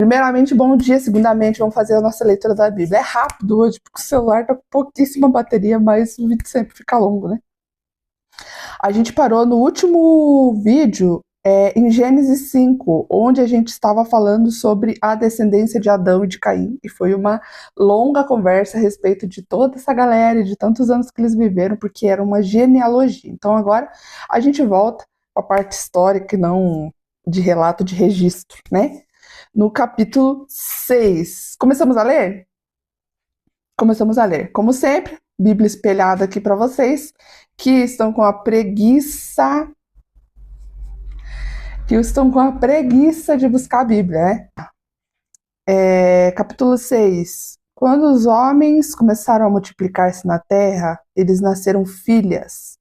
Primeiramente, bom dia. Segundamente, vamos fazer a nossa leitura da Bíblia. É rápido hoje, porque o celular tá com pouquíssima bateria, mas o vídeo sempre fica longo, né? A gente parou no último vídeo, em Gênesis 5, onde a gente estava falando sobre a descendência de Adão e de Caim, e foi uma longa conversa a respeito de toda essa galera e de tantos anos que eles viveram, porque era uma genealogia. Então agora a gente volta para a parte histórica e não de relato de registro, né? No capítulo 6. Começamos a ler? Começamos a ler. Como sempre, Bíblia espelhada aqui para vocês que estão com a preguiça de buscar a Bíblia, né? Capítulo 6. Quando os homens começaram a multiplicar-se na terra, eles nasceram filhas.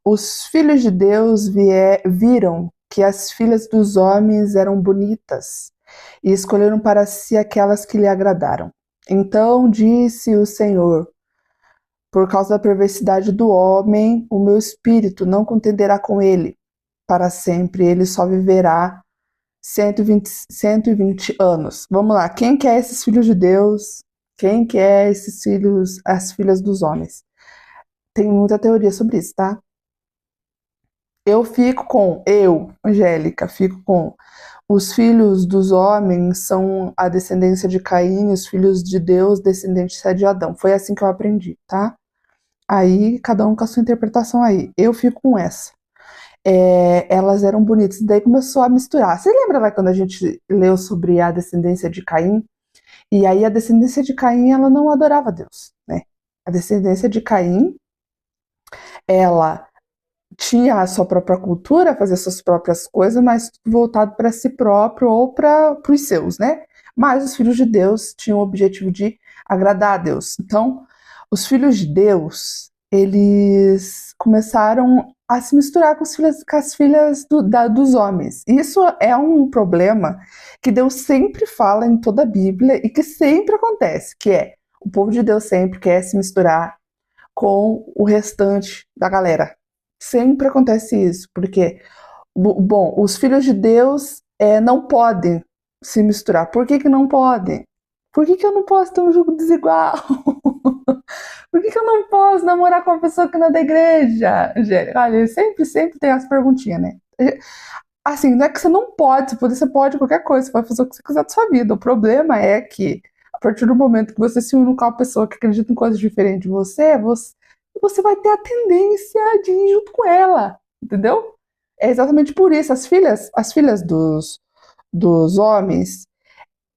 Os filhos de Deus viram que as filhas dos homens eram bonitas e escolheram para si aquelas que lhe agradaram. Então disse o Senhor: por causa da perversidade do homem, o meu espírito não contenderá com ele para sempre, ele só viverá 120 anos. Vamos lá, quem quer esses filhos de Deus? Quem quer esses filhos, as filhas dos homens? Tem muita teoria sobre isso, tá? Eu, Angélica, fico com os filhos dos homens são a descendência de Caim, os filhos de Deus, descendência de Adão. Foi assim que eu aprendi, tá? Aí, cada um com a sua interpretação aí. Eu fico com essa. Elas eram bonitas, daí começou a misturar. Você lembra lá quando a gente leu sobre a descendência de Caim? E aí a descendência de Caim, ela não adorava Deus, né? A descendência de Caim, ela tinha a sua própria cultura, fazia suas próprias coisas, mas voltado para si próprio ou para os seus, né? Mas os filhos de Deus tinham o objetivo de agradar a Deus. Então, os filhos de Deus, eles começaram a se misturar com as filhas dos homens. Isso é um problema que Deus sempre fala em toda a Bíblia e que sempre acontece, que é o povo de Deus sempre quer se misturar com o restante da galera. Sempre acontece isso, porque, bom, os filhos de Deus não podem se misturar. Por que não podem? Por que eu não posso ter um julgo desigual? Por que eu não posso namorar com uma pessoa que não é da igreja? Olha, sempre tem as perguntinhas, né? Assim, não é que você não pode, você pode qualquer coisa, você pode fazer o que você quiser da sua vida. O problema é que, a partir do momento que você se une com uma pessoa que acredita em coisas diferentes de você vai ter a tendência de ir junto com ela, entendeu? É exatamente por isso. As filhas dos homens,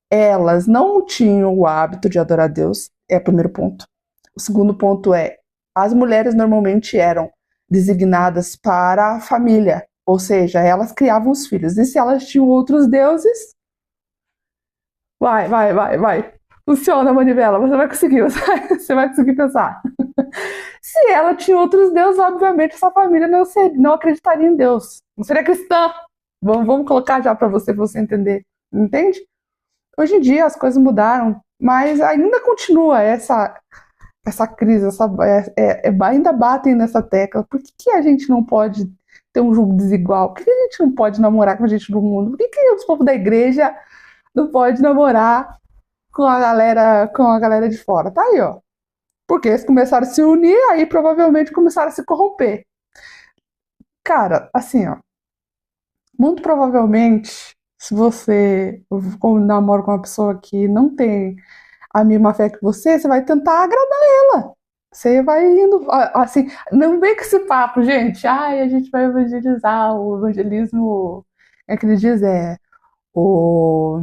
elas não tinham o hábito de adorar a Deus, é o primeiro ponto. O segundo ponto é, as mulheres normalmente eram designadas para a família, ou seja, elas criavam os filhos. E se elas tinham outros deuses, vai. Funciona a manivela, você vai conseguir, você vai conseguir pensar. Se ela tinha outros deuses, obviamente essa família não acreditaria em Deus. Não seria cristã. Vamos colocar já para você entender. Entende? Hoje em dia as coisas mudaram, mas ainda continua essa crise, ainda batem nessa tecla. Por que a gente não pode ter um jogo desigual? Por que a gente não pode namorar com a gente do mundo? Por que os povos da igreja não podem namorar com a galera de fora? Tá aí, ó. Porque eles começaram a se unir, aí provavelmente começaram a se corromper. Cara, assim, ó. Muito provavelmente, se você namora com uma pessoa que não tem a mesma fé que você vai tentar agradar ela. Você vai indo, assim, não vem com esse papo, gente. Ai, a gente vai evangelizar. O evangelismo, que ele diz, o...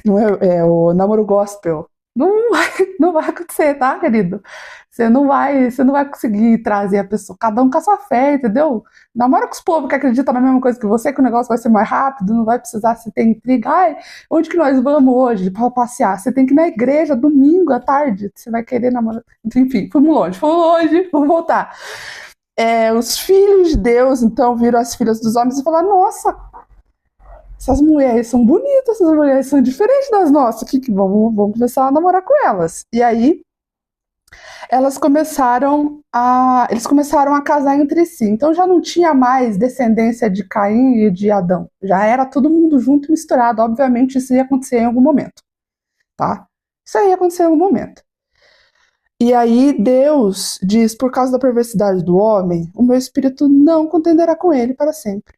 Não é o namoro gospel. Não vai acontecer, tá, querido? Você não vai conseguir trazer a pessoa, cada um com a sua fé, entendeu? Namora com os povos que acreditam na mesma coisa que você, que o negócio vai ser mais rápido, não vai precisar se ter intriga. Ai, onde que nós vamos hoje para passear? Você tem que ir na igreja domingo à tarde, você vai querer namorar. Enfim, fomos longe, vamos voltar. Os filhos de Deus, então, viram as filhas dos homens e falaram: nossa, essas mulheres são bonitas, essas mulheres são diferentes das nossas. Vamos começar a namorar com elas. E aí, eles começaram a casar entre si. Então já não tinha mais descendência de Caim e de Adão. Já era todo mundo junto e misturado. Obviamente isso ia acontecer em algum momento, tá? Isso aí ia acontecer em algum momento. E aí Deus diz, por causa da perversidade do homem, o meu espírito não contenderá com ele para sempre.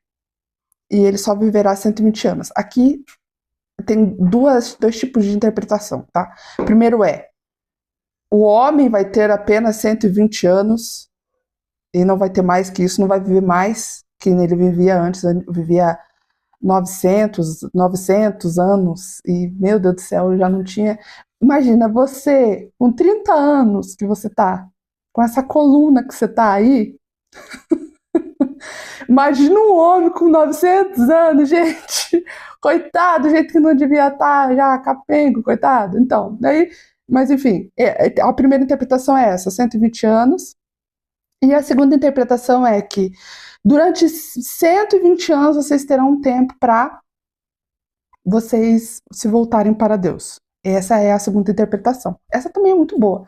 E ele só viverá 120 anos. Aqui tem dois tipos de interpretação, tá? Primeiro o homem vai ter apenas 120 anos e não vai ter mais que isso, não vai viver mais que ele vivia antes, vivia 900 anos e, meu Deus do céu, eu já não tinha... Imagina, você, com 30 anos que você tá, com essa coluna que você tá aí, imagina um homem com 900 anos, gente, coitado, gente que não devia estar já capengo, coitado. Então, daí, mas enfim, a primeira interpretação é essa, 120 anos, e a segunda interpretação é que durante 120 anos vocês terão um tempo para vocês se voltarem para Deus. Essa é a segunda interpretação. Essa também é muito boa.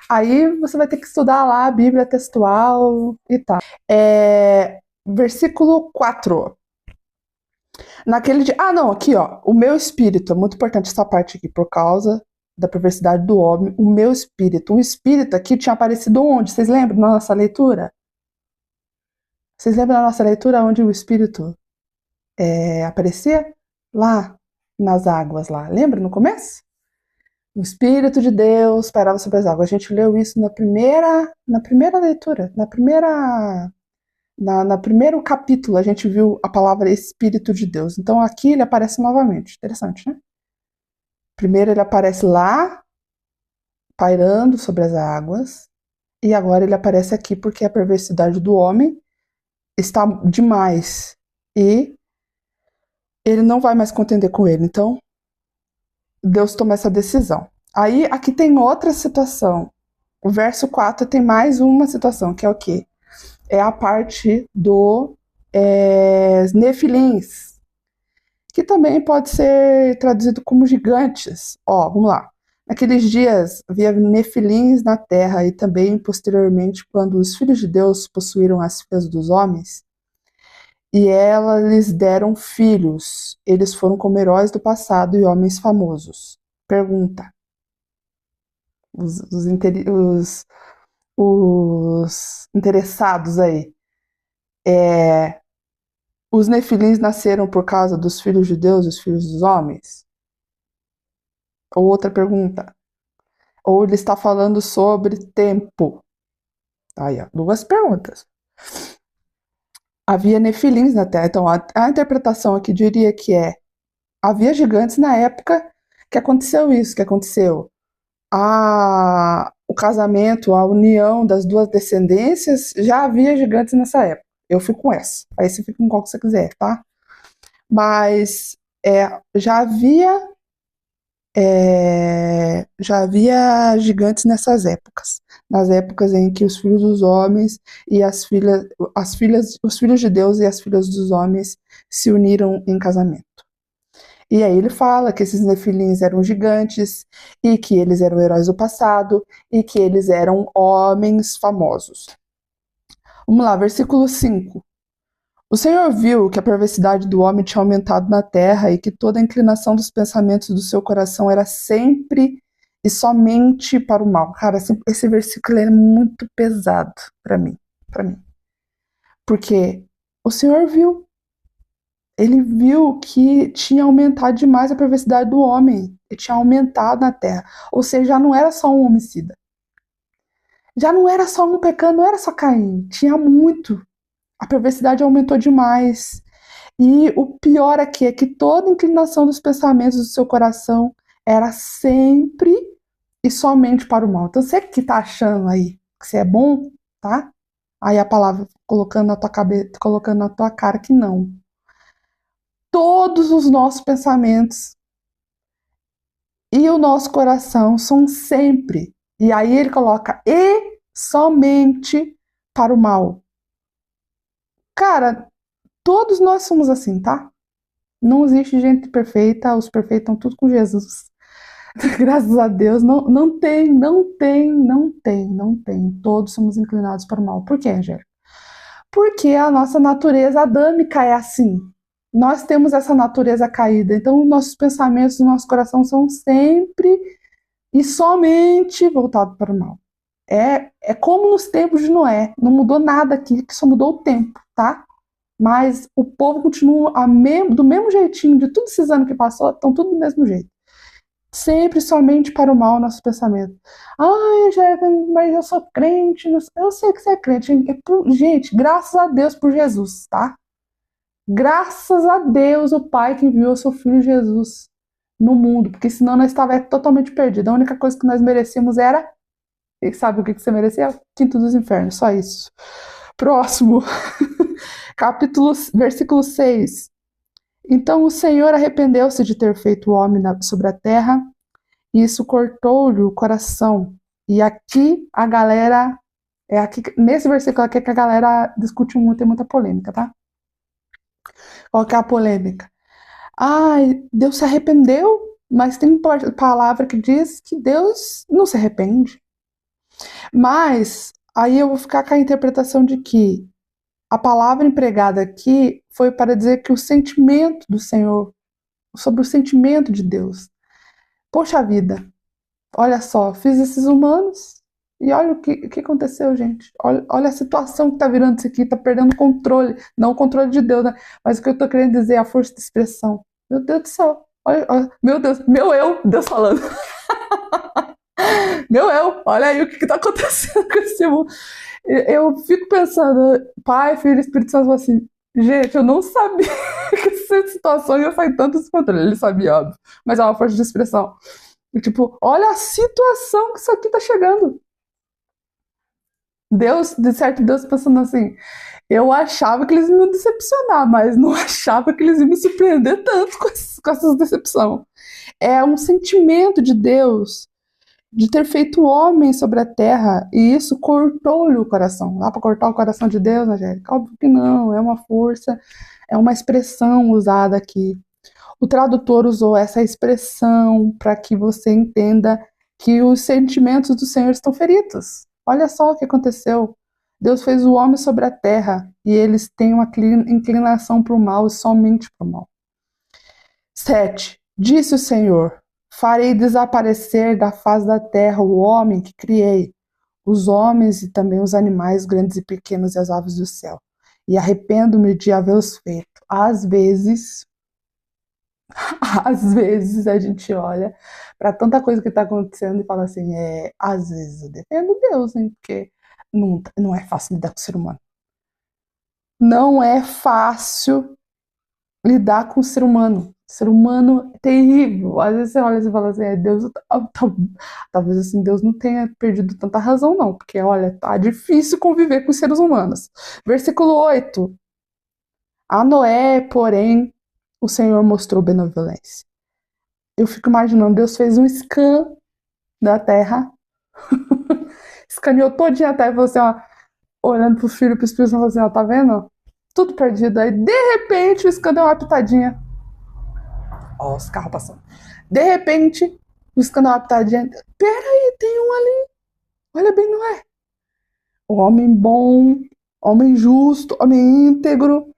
Aí você vai ter que estudar lá a Bíblia textual e tal. Versículo 4. Naquele dia. Ah, não, aqui, ó. O meu espírito. É muito importante essa parte aqui, por causa da perversidade do homem. O meu espírito. O espírito aqui tinha aparecido onde? Vocês lembram na nossa leitura? Vocês lembram da nossa leitura onde o espírito aparecia? Lá nas águas, lá. Lembra no começo? O Espírito de Deus pairava sobre as águas. A gente leu isso na primeira leitura, no primeiro capítulo a gente viu a palavra Espírito de Deus. Então aqui ele aparece novamente. Interessante, né? Primeiro ele aparece lá, pairando sobre as águas, e agora ele aparece aqui porque a perversidade do homem está demais e ele não vai mais contender com ele. Então Deus toma essa decisão. Aí aqui tem outra situação. O verso 4 tem mais uma situação, que é o quê? É a parte do nefilins, que também pode ser traduzido como gigantes. Ó, vamos lá. Naqueles dias havia nefilins na terra e também posteriormente quando os filhos de Deus possuíram as filhas dos homens e elas lhes deram filhos. Eles foram como heróis do passado e homens famosos. Pergunta. Os interessados aí. Os nefilins nasceram por causa dos filhos de Deus e os filhos dos homens? Ou outra pergunta. Ou ele está falando sobre tempo? Aí, ó, duas perguntas. Havia nefilins na terra. Então, a interpretação aqui diria que havia gigantes na época que aconteceu isso, que aconteceu o casamento, a união das duas descendências, já havia gigantes nessa época. Eu fico com essa. Aí você fica com qual que você quiser, tá? Mas já havia gigantes nessas épocas, nas épocas em que os filhos dos homens e os filhos de Deus e as filhas dos homens se uniram em casamento. E aí ele fala que esses nefilins eram gigantes e que eles eram heróis do passado e que eles eram homens famosos. Vamos lá, versículo 5. O Senhor viu que a perversidade do homem tinha aumentado na terra e que toda a inclinação dos pensamentos do seu coração era sempre e somente para o mal. Cara, esse versículo é muito pesado para mim. Porque o Senhor viu. Ele viu que tinha aumentado demais a perversidade do homem. Ele tinha aumentado na terra. Ou seja, já não era só um homicida. Já não era só um pecado, não era só Caim. Tinha muito. A perversidade aumentou demais. E o pior aqui é que toda inclinação dos pensamentos do seu coração era sempre e somente para o mal. Então você que tá achando aí que você é bom, tá? Aí a palavra colocando na tua cabeça, colocando na tua cara que não. Todos os nossos pensamentos e o nosso coração são sempre. E aí ele coloca e somente para o mal. Cara, todos nós somos assim, tá? Não existe gente perfeita, os perfeitos estão tudo com Jesus. Graças a Deus, não tem, não tem, não tem, não tem. Todos somos inclinados para o mal. Por quê, Angélica? Porque a nossa natureza adâmica é assim. Nós temos essa natureza caída. Então, nossos pensamentos, nosso coração são sempre e somente voltados para o mal. É como nos tempos de Noé. Não mudou nada aqui, que só mudou o tempo, tá? Mas o povo continua do mesmo jeitinho, de todos esses anos que passou, estão tudo do mesmo jeito. Sempre somente para o mal o nosso pensamento. Ai, Angélica, mas eu sou crente. Eu sei que você é crente. Gente, graças a Deus por Jesus, tá? Graças a Deus, o Pai que enviou seu Filho Jesus no mundo, porque senão nós estávamos totalmente perdidos. A única coisa que nós merecíamos era. E sabe o que você merecia? Quinto dos infernos, só isso. Próximo, versículo 6. Então o Senhor arrependeu-se de ter feito o homem sobre a terra, e isso cortou-lhe o coração. E aqui a galera. Nesse versículo aqui é que a galera discute muito, tem muita polêmica, tá? Qual que é a polêmica? Ai, Deus se arrependeu, mas tem palavra que diz que Deus não se arrepende. Mas aí eu vou ficar com a interpretação de que a palavra empregada aqui foi para dizer que o sentimento do Senhor, sobre o sentimento de Deus. Poxa vida, olha só, fiz esses humanos e olha o que aconteceu, gente. Olha a situação que tá virando isso aqui, tá perdendo o controle. Não o controle de Deus, né? Mas o que eu tô querendo dizer é a força de expressão. Meu Deus do céu. Olha, meu Deus, meu eu, Deus falando. Meu eu, olha aí o que tá acontecendo com esse mundo. Eu fico pensando, Pai, Filho e Espírito Santo, assim, gente, eu não sabia que essa situação ia sair tanto desse controle. Ele sabia, óbvio, mas é uma força de expressão. E, tipo, olha a situação que isso aqui tá chegando. Deus, de certo, Deus pensando assim, eu achava que eles iam me decepcionar, mas não achava que eles iam me surpreender tanto com essas decepções. É um sentimento de Deus de ter feito o homem sobre a terra, e isso cortou-lhe o coração. Dá para cortar o coração de Deus, Angélica? Óbvio que não, é uma força, é uma expressão usada aqui. O tradutor usou essa expressão para que você entenda que os sentimentos do Senhor estão feridos. Olha só o que aconteceu. Deus fez o homem sobre a terra e eles têm uma inclinação para o mal e somente para o mal. 7. Disse o Senhor: farei desaparecer da face da terra o homem que criei, os homens e também os animais grandes e pequenos e as aves do céu. E arrependo-me de havê-los feito. Às vezes a gente olha para tanta coisa que está acontecendo e fala assim, às vezes eu defendo Deus, hein, porque não é fácil lidar com o ser humano. Não é fácil lidar com o ser humano. O ser humano é terrível. Às vezes você olha e fala assim, Deus, talvez assim, Deus não tenha perdido tanta razão, não, porque olha, tá difícil conviver com os seres humanos. Versículo 8. A Noé, porém, o Senhor mostrou benevolência. Eu fico imaginando, Deus fez um scan da terra, escaneou todinha a terra e falou assim, ó, olhando pro filho e pro Espírito Santo, falou assim, ó, tá vendo? Tudo perdido. Aí, de repente, o scan deu uma pitadinha. Ó, os carros passando. De repente, o scan deu uma pitadinha. Peraí, tem um ali. Olha bem, não é? O homem bom, homem justo, homem íntegro.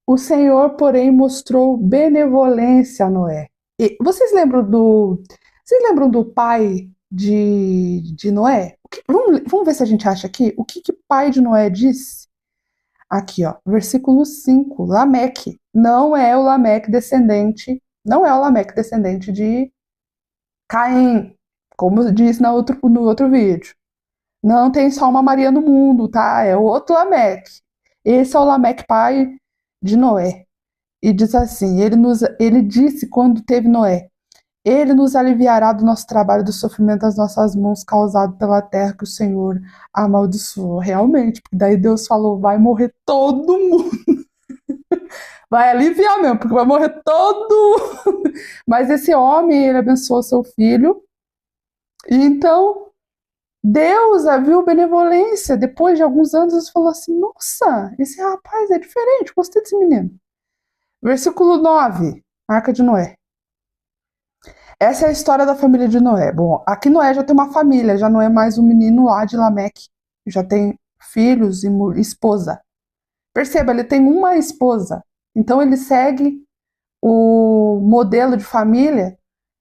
O Senhor, porém, mostrou benevolência a Noé. E vocês lembram do pai de Noé? Vamos ver se a gente acha aqui o que o pai de Noé disse. Aqui, ó, versículo 5, Lameque. Não é o Lameque descendente, não é o Lameque descendente de Caim, como eu disse no outro vídeo. Não tem só uma Maria no mundo, tá? É o outro Lameque. Esse é o Lameque pai de Noé. E diz assim, ele disse quando teve Noé, ele nos aliviará do nosso trabalho, do sofrimento das nossas mãos causado pela terra que o Senhor amaldiçoou. Realmente, porque daí Deus falou, vai morrer todo mundo. Vai aliviar mesmo, porque vai morrer todo mundo. Mas esse homem, ele abençoou seu filho. E então, Deus viu benevolência. Depois de alguns anos, Deus falou assim, nossa, esse rapaz é diferente, gostei desse menino. Versículo 9, Arca de Noé. Essa é a história da família de Noé. Bom, aqui Noé já tem uma família, já não é mais um menino lá de Lameque. Já tem filhos e esposa. Perceba, ele tem uma esposa. Então ele segue o modelo de família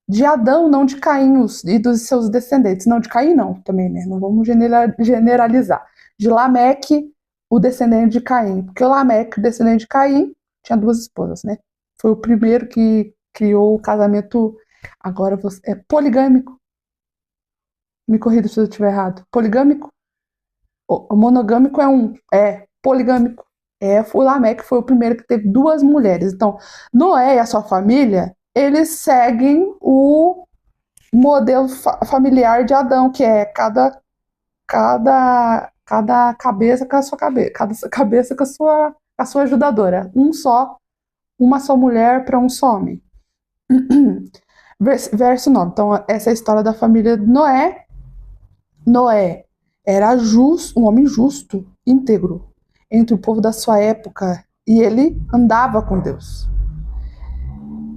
de Adão, não de Caim e dos seus descendentes. Não, de Caim não, também, né? Não vamos generalizar. De Lameque, o descendente de Caim. Porque o Lameque, o descendente de Caim, tinha duas esposas, né? Foi o primeiro que criou o casamento, agora você, é poligâmico. Me corrija se eu estiver errado. Poligâmico? O monogâmico é poligâmico. O Lameque foi o primeiro que teve duas mulheres. Então, Noé e a sua família, eles seguem o modelo familiar de Adão, que é cada cabeça com a sua cabeça, cada cabeça com a sua ajudadora. Uma só mulher para um só homem. Verso 9. Então, essa é a história da família de Noé. Noé era um homem justo, íntegro, entre o povo da sua época, e ele andava com Deus.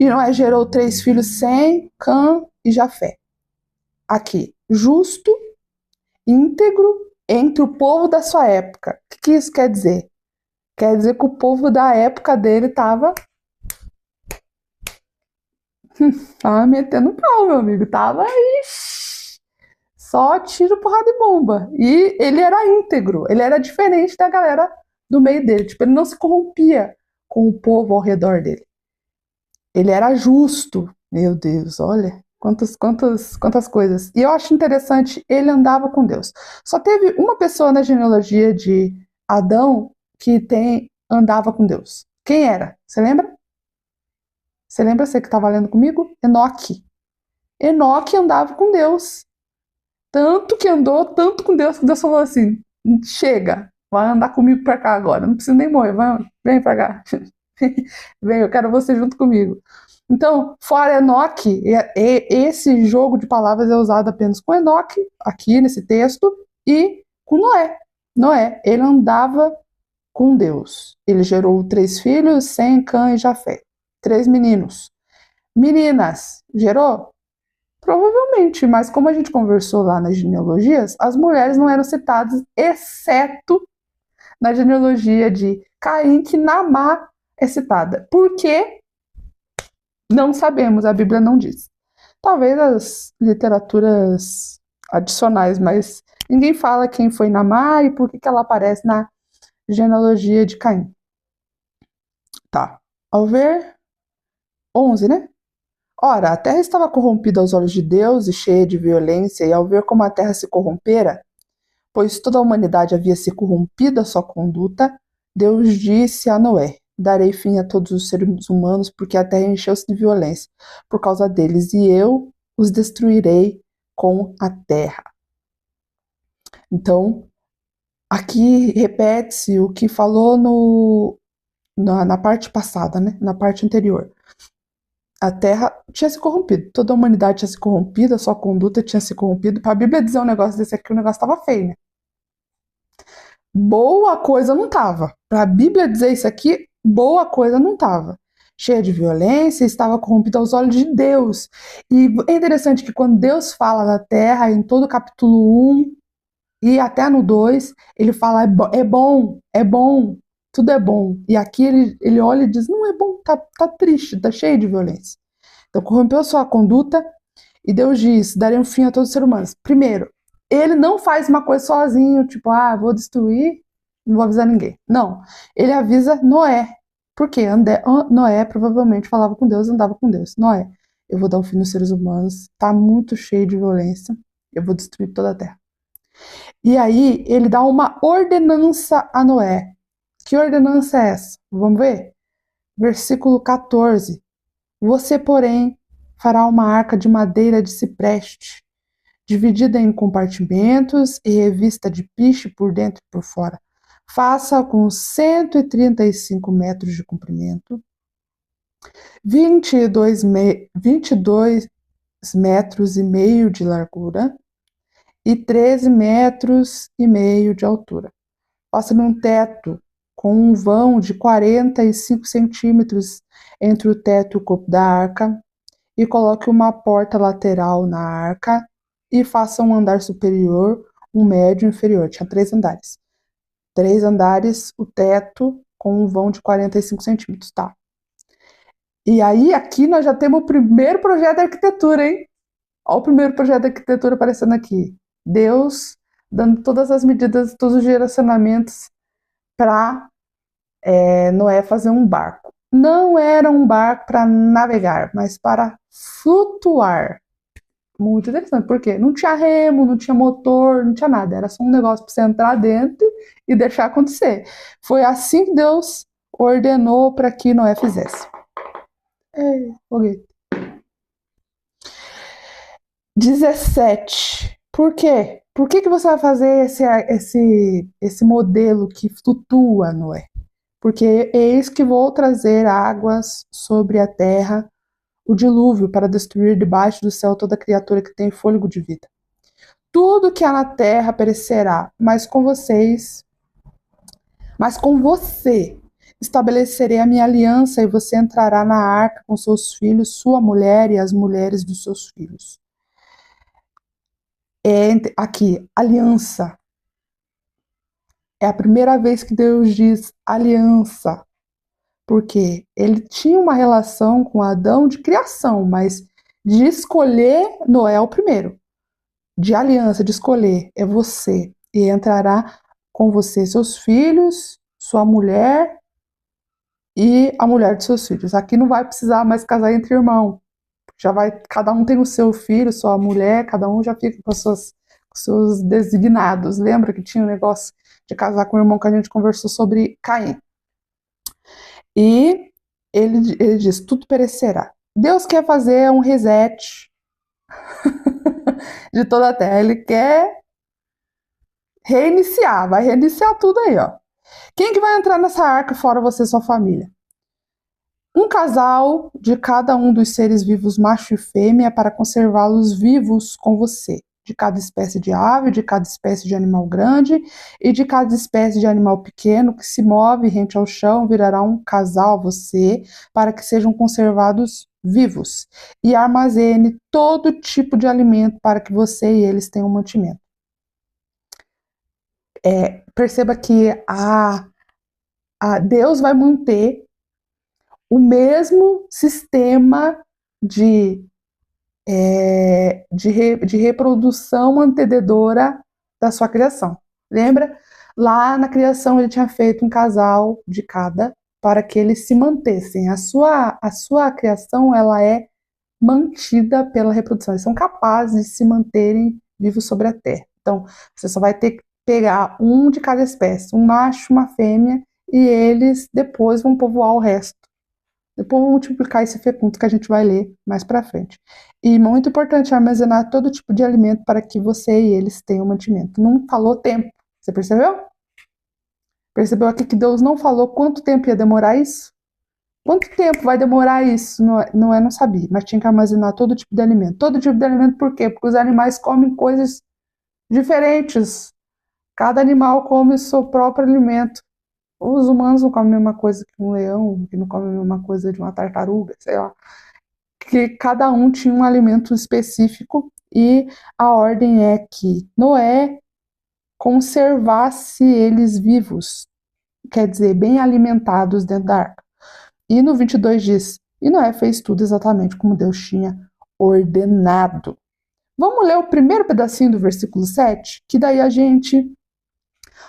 E Noé gerou 3 filhos, Sem, Cã e Jafé. Aqui, justo, íntegro, entre o povo da sua época. O que isso quer dizer? Quer dizer que o povo da época dele estava metendo pau, meu amigo. Tava só tiro, porrada e bomba. E ele era íntegro, ele era diferente da galera do meio dele. Tipo, ele não se corrompia com o povo ao redor dele. Ele era justo. Meu Deus, olha quantas coisas. E eu acho interessante, ele andava com Deus. Só teve uma pessoa na genealogia de Adão que andava com Deus. Quem era? Você lembra? Você lembra, você que estava lendo comigo? Enoque. Enoque andava com Deus. Tanto que andou, tanto com Deus, que Deus falou assim: chega, vai andar comigo pra cá agora, não precisa nem morrer, vem pra cá. Vem, eu quero você junto comigo. Então, fora Enoque, esse jogo de palavras é usado apenas com Enoque, aqui nesse texto, e com Noé. Noé, ele andava com Deus. Ele gerou 3 filhos, Sem, Cã e Jafé. 3 meninos. Meninas, gerou? Provavelmente, mas como a gente conversou lá nas genealogias, as mulheres não eram citadas, exceto na genealogia de Caim, que Naamá é citada. Por quê? Não sabemos, a Bíblia não diz. Talvez as literaturas adicionais, mas ninguém fala quem foi Naamá e por que ela aparece na genealogia de Caim. Tá. Ao ver 11, né? Ora, a terra estava corrompida aos olhos de Deus e cheia de violência, e ao ver como a terra se corrompera, pois toda a humanidade havia se corrompido a sua conduta, Deus disse a Noé: darei fim a todos os seres humanos, porque a terra encheu-se de violência por causa deles, e eu os destruirei com a terra. Então, aqui repete-se o que falou na parte passada, né? Na parte anterior. A terra tinha se corrompido, toda a humanidade tinha se corrompido, a sua conduta tinha se corrompido. Para a Bíblia dizer um negócio desse aqui, o negócio estava feio, né? Boa coisa não estava. Para a Bíblia dizer isso aqui, boa coisa não estava. Cheia de violência, estava corrompida aos olhos de Deus. E é interessante que quando Deus fala da terra, em todo o capítulo 1 e até no 2, ele fala: é bom, tudo é bom. E aqui ele olha e diz: não é bom, tá triste, tá cheio de violência. Então corrompeu sua conduta e Deus diz: darei um fim a todos os seres humanos. Primeiro, ele não faz uma coisa sozinho, tipo, vou destruir, não vou avisar ninguém. Não, ele avisa Noé. Por quê? Noé provavelmente falava com Deus, andava com Deus. Noé, eu vou dar um fim nos seres humanos, tá muito cheio de violência, eu vou destruir toda a terra. E aí ele dá uma ordenança a Noé. Que ordenança é essa? Vamos ver? Versículo 14. Você, porém, fará uma arca de madeira de cipreste, dividida em compartimentos e revista de piche por dentro e por fora. Faça com 135 metros de comprimento, 22 metros e meio de largura e 13 metros e meio de altura. Faça num teto com um vão de 45 centímetros entre o teto e o corpo da arca, e coloque uma porta lateral na arca e faça um andar superior, um médio e um inferior. Tinha 3 andares. 3 andares, o teto com um vão de 45 centímetros, tá? E aí, aqui nós já temos o primeiro projeto de arquitetura, hein? Olha o primeiro projeto de arquitetura aparecendo aqui. Deus dando todas as medidas, todos os direcionamentos para Noé fazer um barco. Não era um barco para navegar, mas para flutuar. Muito interessante, porque não tinha remo, não tinha motor, não tinha nada. Era só um negócio para você entrar dentro e deixar acontecer. Foi assim que Deus ordenou para que Noé fizesse. Foguete. 17. Por quê? Por que você vai fazer esse modelo que flutua, Noé? Porque eis que vou trazer águas sobre a terra, o dilúvio, para destruir debaixo do céu toda criatura que tem fôlego de vida. Tudo que há na terra perecerá, mas com você estabelecerei a minha aliança e você entrará na arca com seus filhos, sua mulher e as mulheres dos seus filhos. Aqui, aliança. É a primeira vez que Deus diz aliança. Porque ele tinha uma relação com Adão de criação, mas de escolher, Noé é o primeiro. De aliança, de escolher, é você. E entrará com você seus filhos, sua mulher e a mulher de seus filhos. Aqui não vai precisar mais casar entre irmãos. Já vai, cada um tem o seu filho, sua mulher, cada um já fica com seus designados. Lembra que tinha um negócio de casar com o irmão que a gente conversou sobre Caim? E ele diz: tudo perecerá. Deus quer fazer um reset de toda a terra. Ele quer reiniciar, vai reiniciar tudo aí, ó. Quem que vai entrar nessa arca fora você e sua família? Um casal de cada um dos seres vivos, macho e fêmea, para conservá-los vivos com você. De cada espécie de ave, de cada espécie de animal grande e de cada espécie de animal pequeno que se move rente ao chão, virará um casal a você, para que sejam conservados vivos. E armazene todo tipo de alimento para que você e eles tenham mantimento. Perceba que Deus vai manter o mesmo sistema de reprodução antecedora da sua criação. Lembra? Lá na criação ele tinha feito um casal de cada para que eles se mantessem. A sua criação ela é mantida pela reprodução. Eles são capazes de se manterem vivos sobre a terra. Então, você só vai ter que pegar um de cada espécie, um macho, uma fêmea, e eles depois vão povoar o resto. Depois vou multiplicar esse fecundo que a gente vai ler mais para frente. E muito importante armazenar todo tipo de alimento para que você e eles tenham mantimento. Não falou tempo. Você percebeu? Percebeu aqui que Deus não falou quanto tempo ia demorar isso? Quanto tempo vai demorar isso? Não sabia, mas tinha que armazenar todo tipo de alimento. Todo tipo de alimento por quê? Porque os animais comem coisas diferentes. Cada animal come o seu próprio alimento. Os humanos não comem a mesma coisa que um leão, que não comem a mesma coisa de uma tartaruga, sei lá. Que cada um tinha um alimento específico e a ordem é que Noé conservasse eles vivos, quer dizer, bem alimentados dentro da arca. E no 22 diz: e Noé fez tudo exatamente como Deus tinha ordenado. Vamos ler o primeiro pedacinho do versículo 7, que daí a gente,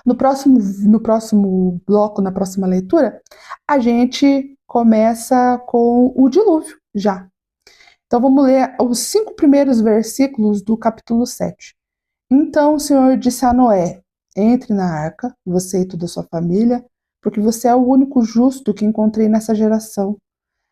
no próximo bloco, na próxima leitura, a gente começa com o dilúvio já. Então vamos ler os 5 primeiros versículos do capítulo 7. Então o Senhor disse a Noé: entre na arca, você e toda a sua família, porque você é o único justo que encontrei nessa geração.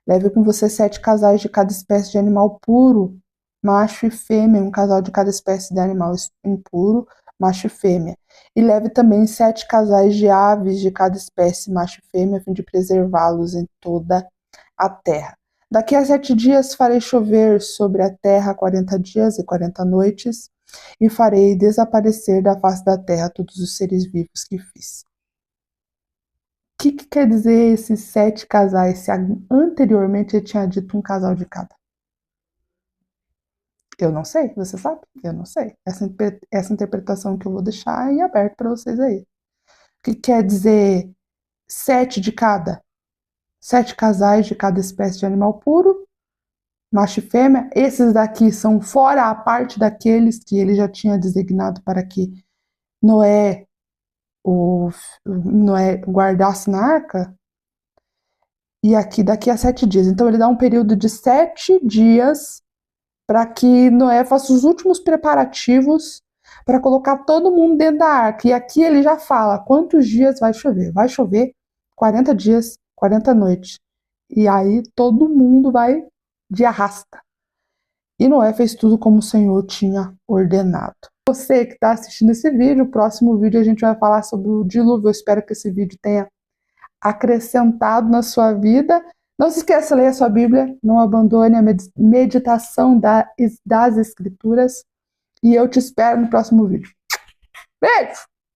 Leve com você 7 casais de cada espécie de animal puro, macho e fêmea, um casal de cada espécie de animal impuro, macho e fêmea. E leve também 7 casais de aves de cada espécie, macho e fêmea, a fim de preservá-los em toda a terra. Daqui a 7 dias farei chover sobre a terra 40 dias e 40 noites, e farei desaparecer da face da terra todos os seres vivos que fiz. O que quer dizer esses 7 casais, se anteriormente ele tinha dito um casal de cada? Eu não sei, você sabe? Eu não sei. Essa interpretação que eu vou deixar em aberto para vocês aí. O que quer dizer 7 de cada? 7 casais de cada espécie de animal puro, macho e fêmea. Esses daqui são fora a parte daqueles que ele já tinha designado para que Noé, Noé guardasse na arca. E aqui daqui a 7 dias. Então ele dá um período de 7 dias para que Noé faça os últimos preparativos para colocar todo mundo dentro da arca. E aqui ele já fala quantos dias vai chover. Vai chover 40 dias, 40 noites. E aí todo mundo vai de arrasta. E Noé fez tudo como o Senhor tinha ordenado. Você que está assistindo esse vídeo, o próximo vídeo a gente vai falar sobre o dilúvio. Eu espero que esse vídeo tenha acrescentado na sua vida. Não se esqueça de ler a sua Bíblia, não abandone a meditação das Escrituras. E eu te espero no próximo vídeo. Beijo!